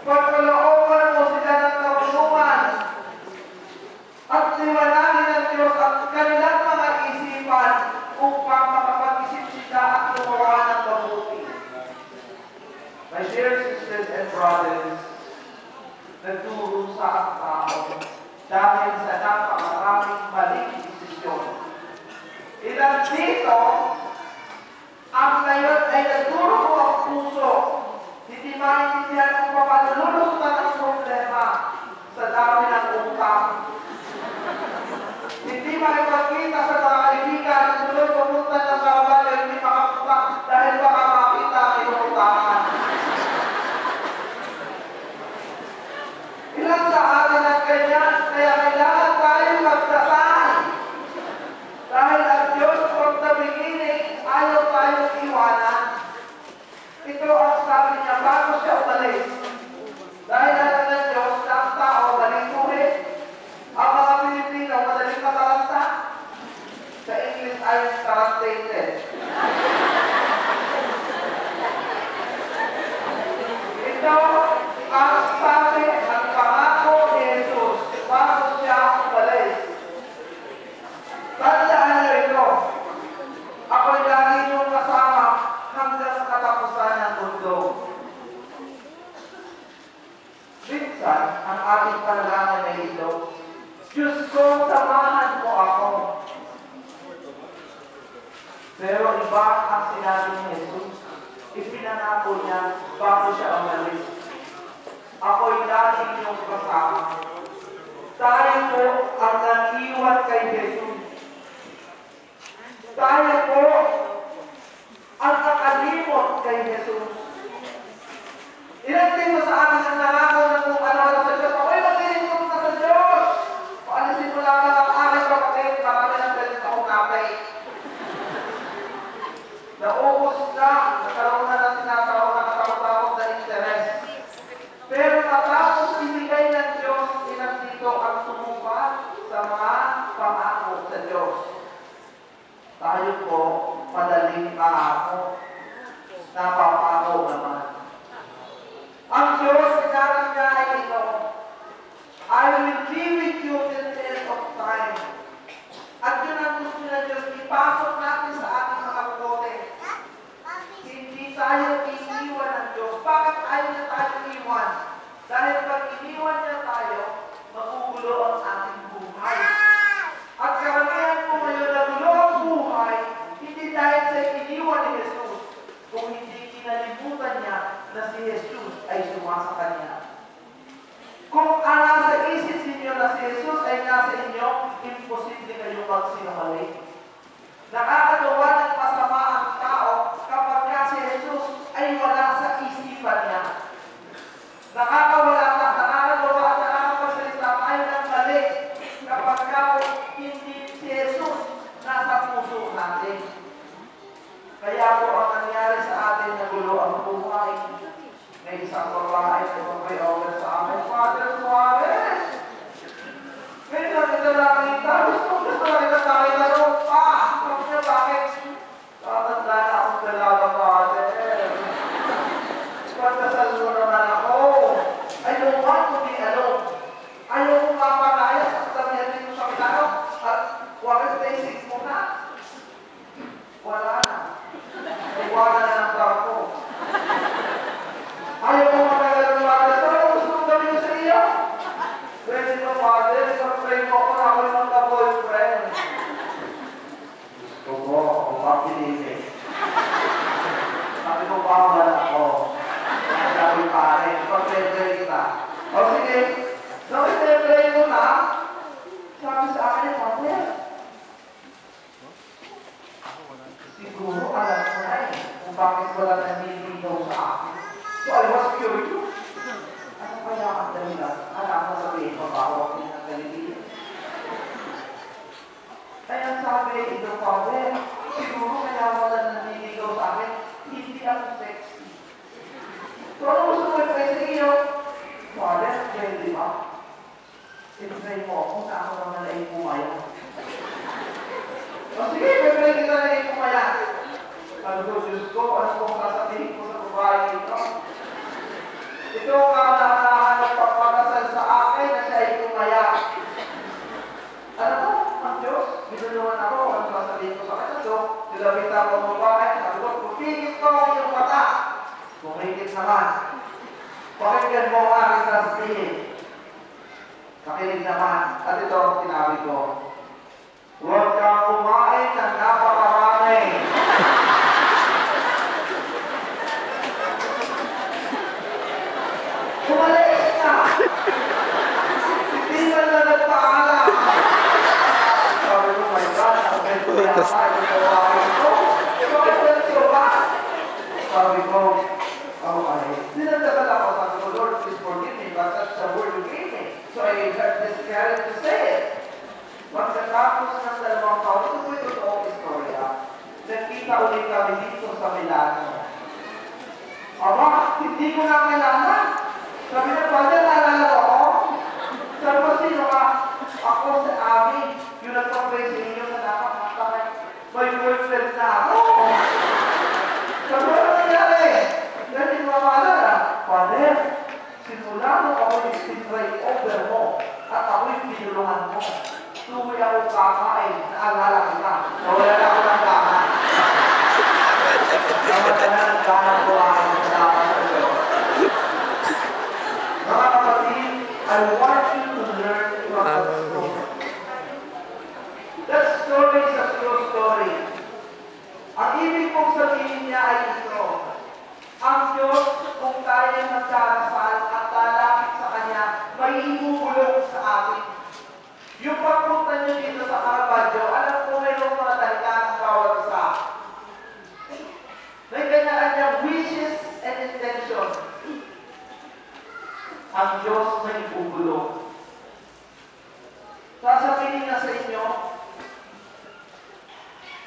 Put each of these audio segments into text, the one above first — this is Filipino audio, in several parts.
Pagkalooban mo sila ng kabulungan at liwanagin ng Diyos at kanilang mga isipan upang makapag-isip sila at gumawa ng mabuti. My dear sisters and brothers, nagturo sa ang tao dahil sa napakaraming maling desisyon. Ilan dito, ang ngayon ay nagturo mo ang puso, hindi maintindihan kung paano lulusutan ang problema sa dami ng utang. Hindi makipagkita sa mga kaibigan, sunod pumunta ng bawal, hindi makapunta dahil baka makita ang inuutangan. Ilan sa atin ang ganyan, kaya kailangan tayo magdasal. Dahil ang Diyos from the beginning, ayaw tayong iwanan. Ito ang sabi niya bago siya umalis. Dahil alam ng Diyos na ang tao malituhin, ang mga Pilipino madaling matalanta. Sa English ay tarantated. Ito ang sabi ng pangako ni Jesus bago siya umalis. Tandaan niyo ito, ako'y lagi niyong kasama hanggang katapusan ng mundo. Minsan, ang ating panalangin ay ito, Diyos ko, samahan mo ako. Pero iba ang sinabi ni Jesus. Ipinangako niya bago siya umalis. Ako'y lagi niyong kasama. Tayo po ang nag-iwan kay Jesus. Tayo po ang nakalimot kay Jesus. Ilan dito sa atin ang nangako na kung ano sa Diyos. Ako'y maglilingkod na sa Diyos. Paalisin mo lamang ang aking kapatid. Marami ng galit akong kapay. Naubos na. Nagkaroon na ng sinasawag na katakot na interest. Pero matapos ibigay ng Diyos, ilan dito ang sumupa sa mga pangako sa Diyos. Tayo po, madaling maako. Napapako naman. Ang Diyos, sinabi niya ay ito, I will be with you till the end of time. At yun ang gusto ng Diyos, ipasok natin sa ating mga bukote. Hindi tayo iniwan ng Diyos. Bakit ayaw na tayo iwan? Dahil pag iniwan niya tayo, magugulo ang ating buhay. At karamihan po ngayon na gulo ang buhay, hindi dahil sa iniwan ni Jesus, kung hindi kinalimutan niya na si Jesus ay sumasa kanya. Kung ang nasa isip ninyo na si Jesus ay nasa inyo, imposible kayong magsinungaling. Nakakatuwa ng masama ang tao kapag nga si Jesus ay wala sa isipan niya. Nakakatuwa at nakakapagsalita tayo ng mali kapag nga hindi si Jesus nasa puso natin. Kaya po ang nangyari sa atin na gulo ang buhay. May isang babae na may over sa amin, Father Suarez. May nakita lang ito. Gusto lang ito tayo na ropa. Sabi niya, bakit? Tatanda na akong dalaga, Father. Pagkasal mo naman ako. I don't want to be alone. Ayaw kong mapakayas at sabihan dito sa pinano. At wakit basic mo na. Wala na. Iwanan na ng barko. Ayaw mo matagal ng Father. So, ano gusto mong gawin sa iyo? Pwede mo, Father. Pag-pray mo ako na ako'y magka-boyfriend. Gusto ko, ako papiliin. Sabi ko, bawal ako. Sabi pare, pag-pray kita. O sige, nung i-pray mo na, sabi sa akin, Father, siguro alam ko na eh, kung bakit wala naninigaw sa akin. So I was curious. Ano kaya ang dahilan? Alam mo sabihin, mabawak niya ng Galilea. Kaya sabi, ito Father, siguro kaya wala naninigaw sa akin, hindi ako sexy. So ano gusto mo i-pray sa iyo? Father, pwede ba? I-pray mo ako na ako naman na ipumaya. O sige, pwede kita na ipumaya. Sabi ko, Diyos ko, ano kung sasabihin ko sa babae ito? Ito ang kauna-unahan ng pagpapasal sa akin na siya ay tumaya. Alam mo, ang Diyos, binulungan ako, ang sasabihin ko sa kanya, so, silabit ako ng bahay, sabi ko, pupigit ko ang iyong mata. Pumigit naman. Pakinggan mo ang aking sasabihin. Makinig naman. At ito ang sinabi ko. Huwag kang kumain ng napakarami. Kumalis na! Hindi man na nagpaalam. Sabi ko, my God, ang ganito yan tayo ng kawain ko. Ganito ba? Sabi ko, okay. Dinagdagal ako, sabi ko, Lord, please forgive me, but that's the word you gave me. So I had this courage to say it. Pagkatapos ng 2 taon, ito po yung totoong istorya. Nagkita ulit kami dito sa Milano. Aba, hindi ko na kilala. Sabi na, Father, naalala ko ako? Sabi ko, sino ka? Ako si Abby, yung nagpapray sa inyo na dapat may boyfriend na ako. Sabi ko, ano nangyari? Dahil hindi mo maalala. Father, simula nung ako yung sinray over mo at ako yung pinulungan mo. Tuloy ako kakain, naalala ko na. Nawala na ako ng gana. Nawala na ng gana ko ang kasama sa iyo. Mga kapatid, I want you to learn from that story. That story is a true story. Ang ibig kong sabihin niya ay ito. Ang Diyos, kung tayo magdarasal at lalapit sa Kanya, may ibubulong sa atin. Yung pagpunta niyo dito sa Caravaggio, alam ko mayroong mga talika ng bawat isa. May kanya-kanyang wishes and intentions. Ang Diyos may ibubulong. Sasabihin niya sa inyo,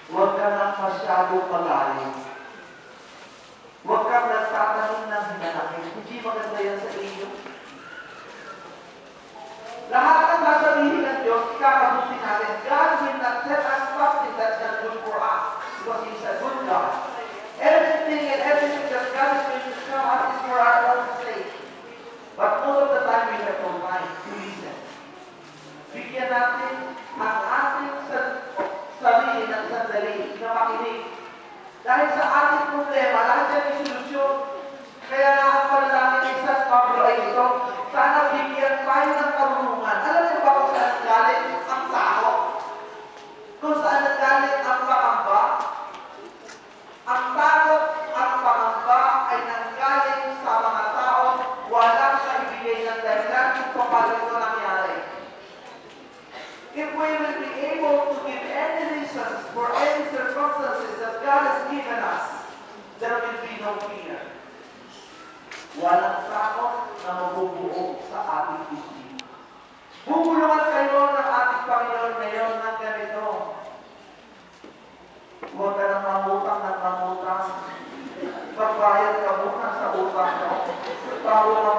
huwag ka nang masyadong malalim. Huwag kang nagtatanim ng hinanakit. Hindi maganda yan sa inyo. Lahat ng sasabihin ng Diyos, ikakabuti natin. God will not set us something that's not good for us because He's a good God. Everything and everything that God is going to show us is for our own sake. But most of the time, we have no mind to listen. Bigyan natin ang ating sarili ng sandali na makinig. Dahil sa ating problema, lahat yan ay solusyon. Kaya nga ang panalangin ni San Pablo ay ito, sana bigyan tayo ng karunungan. Alam niyo ba kung saan galing ang tao? Kung saan nagaling ang pangamba? Ang takot at pangamba ay nanggaling sa mga tao walang kaibigay ng dahilan kung paano ito nangyari. If we will be able to give any reasons for any circumstances that God has given us, there will be no fear. Walang takot na mabubuo sa ating isip. Bubulungan kayo ng ating Panginoon ngayon ng ganito. Huwag ka nang mangutang ng mangutang. Pagbayad ka muna sa utang mo. Bago ka